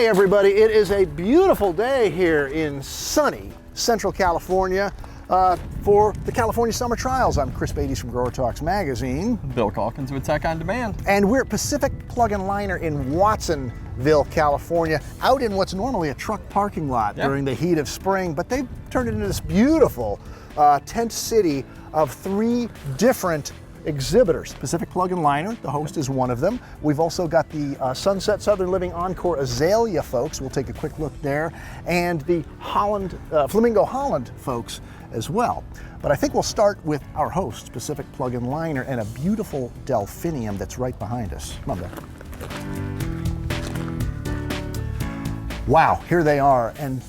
Hey everybody, it is a beautiful day here in sunny Central California for the California Summer Trials. I'm Chris Beatty from Growertalks magazine. Bill Calkins with Tech on Demand. And we're at Pacific Plug and Liner in Watsonville, California, out in what's normally a truck parking lot during the heat of spring, but they've turned it into this beautiful tent city of 3 different exhibitors. Pacific Plug and Liner, the host, is one of them. We've also got the Sunset Southern Living Encore Azalea folks. We'll take a quick look there. And the Flamingo Holland folks as well. But I think we'll start with our host, Pacific Plug and Liner, and a beautiful Delphinium that's right behind us. Come on, Bill. Wow, here they are, and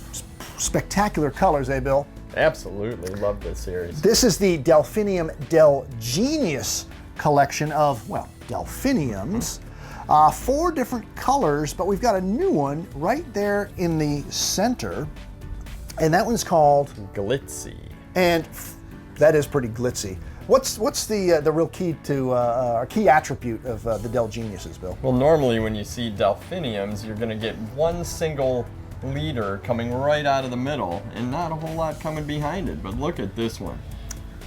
spectacular colors, eh, Bill? Absolutely, love this series. This is the Delphinium Dell Genius collection of, well, Delphiniums. 4 different colors, but we've got a new one right there in the center, and that one's called Glitzy. And that is pretty glitzy. What's the real key to key attribute of the Dell Geniuses, Bill? Well, normally when you see Delphiniums, you're going to get one single leader coming right out of the middle and not a whole lot coming behind it. But look at this one.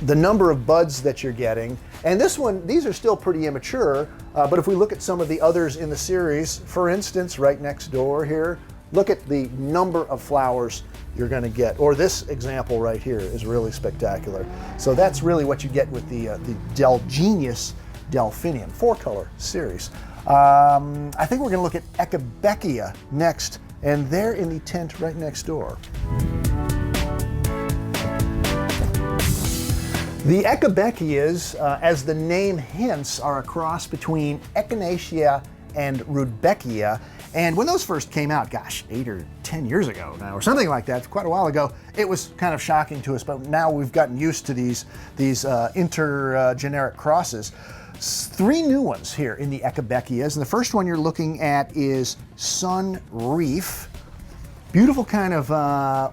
The number of buds that you're getting, and this one, these are still pretty immature, but if we look at some of the others in the series, for instance, right next door here, look at the number of flowers you're going to get. Or this example right here is really spectacular. So that's really what you get with the Dell Genius Delphinium 4-color series. I think we're going to look at Echinacea next, and they're in the tent right next door. The Echinacea, as the name hints, are a cross between Echinacea and Rudbeckia. And when those first came out, gosh, 8 or 10 years ago now, or something like that, quite a while ago, it was kind of shocking to us, but now we've gotten used to these intergeneric crosses. 3 new ones here in the Echinaceas, and the first one you're looking at is Sun Reef. Beautiful kind of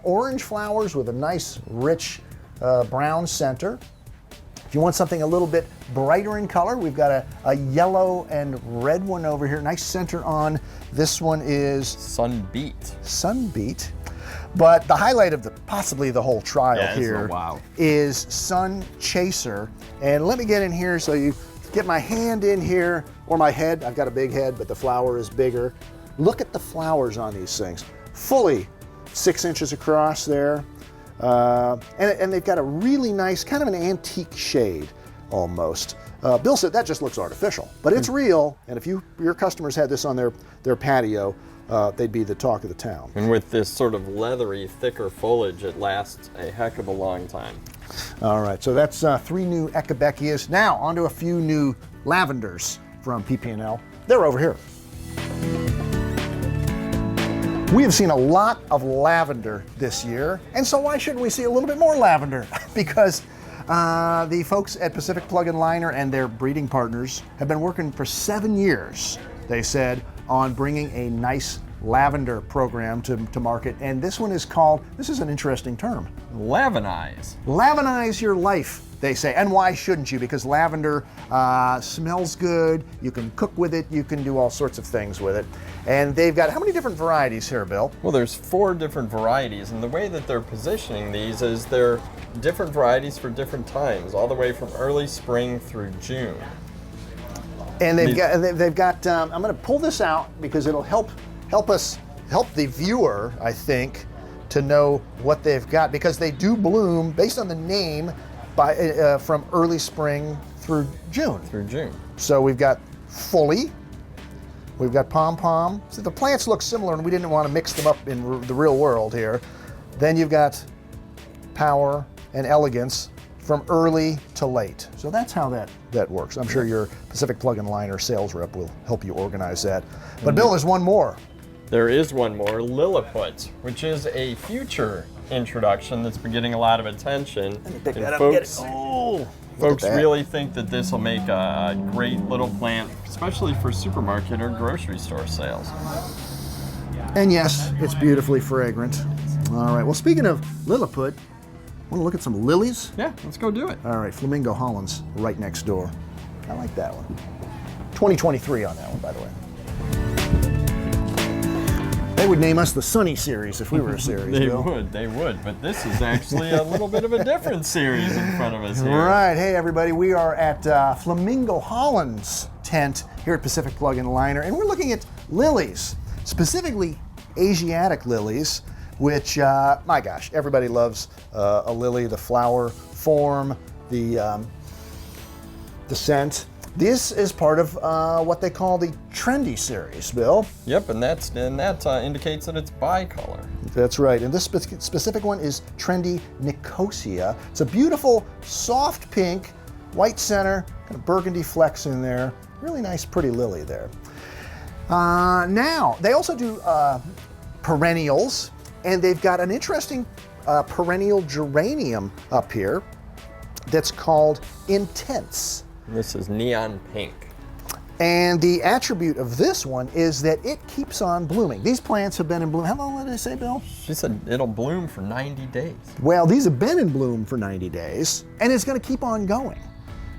orange flowers with a nice, rich brown center. If you want something a little bit brighter in color, we've got a yellow and red one over here. Nice center on. This one is Sunbeat. Sunbeat. But the highlight of possibly the whole trial here is Sun Chaser. And let me get in here so you get my hand in here, or my head. I've got a big head, but the flower is bigger. Look at the flowers on these things. Fully 6 inches across there. And they've got a really nice, kind of an antique shade almost. Bill said that just looks artificial, but it's real. And if your customers had this on their patio, they'd be the talk of the town. And with this sort of leathery, thicker foliage, it lasts a heck of a long time. All right, so that's 3 new Echinaceas. Now, on to a few new Lavenders from PP&L. They're over here. We have seen a lot of lavender this year, and so why shouldn't we see a little bit more lavender? Because the folks at Pacific Plug and Liner and their breeding partners have been working for 7 years, they said, on bringing a nice lavender program to market. And this one is called, this is an interesting term, Lavenize. Lavenize your life, they say. And why shouldn't you? Because lavender smells good, you can cook with it, you can do all sorts of things with it. And they've got, how many different varieties here, Bill? Well, there's 4 different varieties, and the way that they're positioning these is they're different varieties for different times, all the way from early spring through June. And they've got I'm going to pull this out because it'll help the viewer, I think, to know what they've got, because they do bloom based on the name from early spring through June. So we've got Fully, we've got Pom Pom. So the plants look similar, and we didn't want to mix them up in the real world here. Then you've got Power and Elegance from early to late. So that's how that works. I'm sure your Pacific Plug and Liner sales rep will help you organize that. But Bill, there's one more. There is one more, Lilliput, which is a future introduction that's been getting a lot of attention. Let me pick that up. Folks really think that this will make a great little plant, especially for supermarket or grocery store sales. And yes, it's beautifully fragrant. All right, well, speaking of Lilliput, want to look at some lilies? Yeah, let's go do it. All right, Flamingo Holland's right next door. I like that one. 2023 on that one, by the way. They would name us the Sunny series if we were a series. They Bill. would, but this is actually a little bit of a different series in front of us here. Right. Hey, everybody. We are at Flamingo Holland's tent here at Pacific Plug and Liner, and we're looking at lilies, specifically Asiatic lilies, which, my gosh, everybody loves a lily, the flower form, the scent. This is part of what they call the trendy series, Bill. Yep, and that indicates that it's bicolor. That's right, and this specific one is trendy Nicosia. It's a beautiful, soft pink, white center, kind of burgundy flecks in there. Really nice, pretty lily there. Now, they also do perennials, and they've got an interesting perennial geranium up here that's called Intense. This is neon pink. And the attribute of this one is that it keeps on blooming. These plants have been in bloom. How long did I say, Bill? She said it'll bloom for 90 days. Well, these have been in bloom for 90 days, and it's going to keep on going.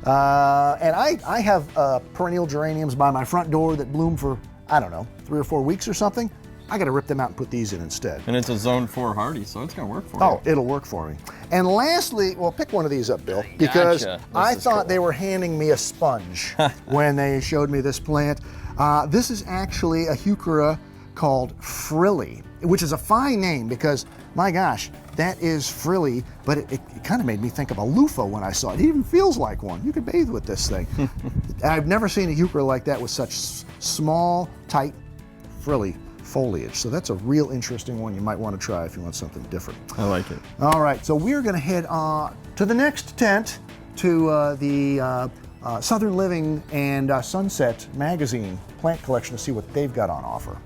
And I have perennial geraniums by my front door that bloom for, I don't know, 3 or 4 weeks or something. I got to rip them out and put these in instead. And it's a Zone 4 hardy, so it's going to work for you. Oh, it'll work for me. And lastly, well, pick one of these up, Bill, because Gotcha. I thought they were handing me a sponge when they showed me this plant. This is actually a heuchera called Frilly, which is a fine name because, my gosh, that is frilly, but it kind of made me think of a loofah when I saw it. It even feels like one. You could bathe with this thing. I've never seen a heuchera like that with such small, tight, frilly foliage. So that's a real interesting one you might want to try if you want something different. I like it. All right, so we're going to head to the next tent, to the Southern Living and Sunset magazine plant collection to see what they've got on offer.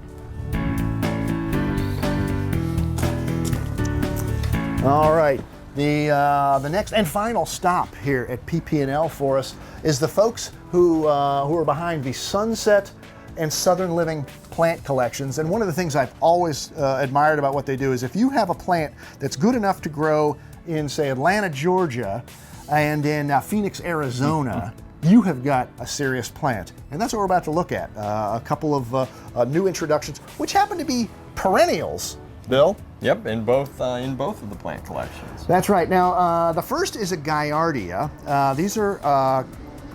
All right, the next and final stop here at PP&L for us is the folks who are behind the Sunset and Southern Living plant collections. And one of the things I've always admired about what they do is if you have a plant that's good enough to grow in, say, Atlanta, Georgia, and in Phoenix, Arizona, you have got a serious plant. And that's what we're about to look at. A couple of new introductions, which happen to be perennials, Bill. Yep, in both of the plant collections. That's right. Now, the first is a Gaillardia. These are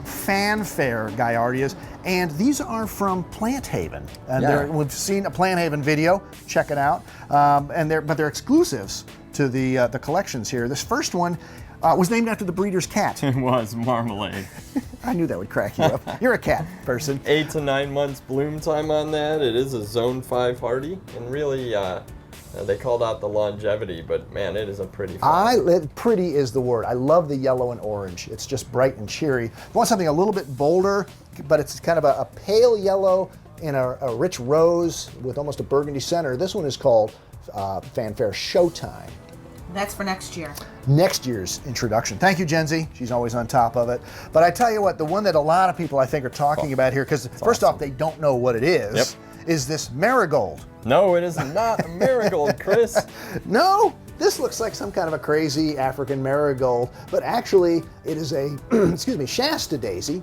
fanfare Gaillardias, and these are from Plant Haven. And we've seen a Plant Haven video. Check it out. But they're exclusives to the collections here. This first one was named after the breeder's cat. It was Marmalade. I knew that would crack you up. You're a cat person. 8 to 9 months bloom time on that. It is a Zone 5 hardy, and really, they called out the longevity, but man, it is a pretty flower. Pretty is the word. I love the yellow and orange. It's just bright and cheery. If you want something a little bit bolder, but it's kind of a pale yellow and a rich rose with almost a burgundy center, this one is called Fanfare Showtime. That's for next year. Next year's introduction. Thank you, Jenzy. She's always on top of it. But I tell you what, the one that a lot of people I think are talking about here, because first off, they don't know what it is, is this marigold. No, it is not a marigold, Chris. No, this looks like some kind of a crazy African marigold, but actually it is a, Shasta daisy,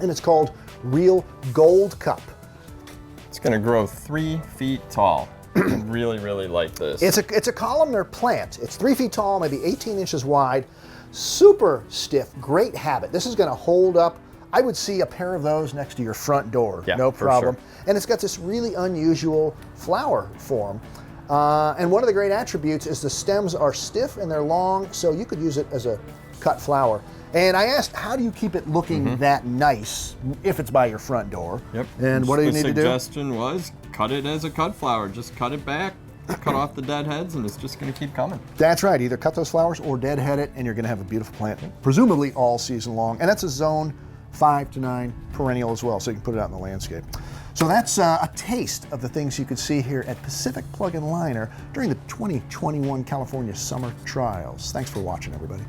and it's called Real Gold Cup. It's going to grow 3 feet tall. I really, really like this. It's a columnar plant. It's 3 feet tall, maybe 18 inches wide, super stiff, great habit. This is going to hold up. I would see a pair of those next to your front door, no problem. Sure. And it's got this really unusual flower form. And one of the great attributes is the stems are stiff and they're long, so you could use it as a cut flower. And I asked, how do you keep it looking that nice if it's by your front door? Yep. And what do you need to do? The suggestion was cut it as a cut flower. Just cut it back, cut off the dead heads, and it's just going to keep coming. That's right. Either cut those flowers or deadhead it, and you're going to have a beautiful plant, presumably all season long. And that's a Zone 5 to 9 perennial as well, so you can put it out in the landscape. So that's a taste of the things you could see here at Pacific Plug and Liner during the 2021 California Summer Trials. Thanks for watching, everybody.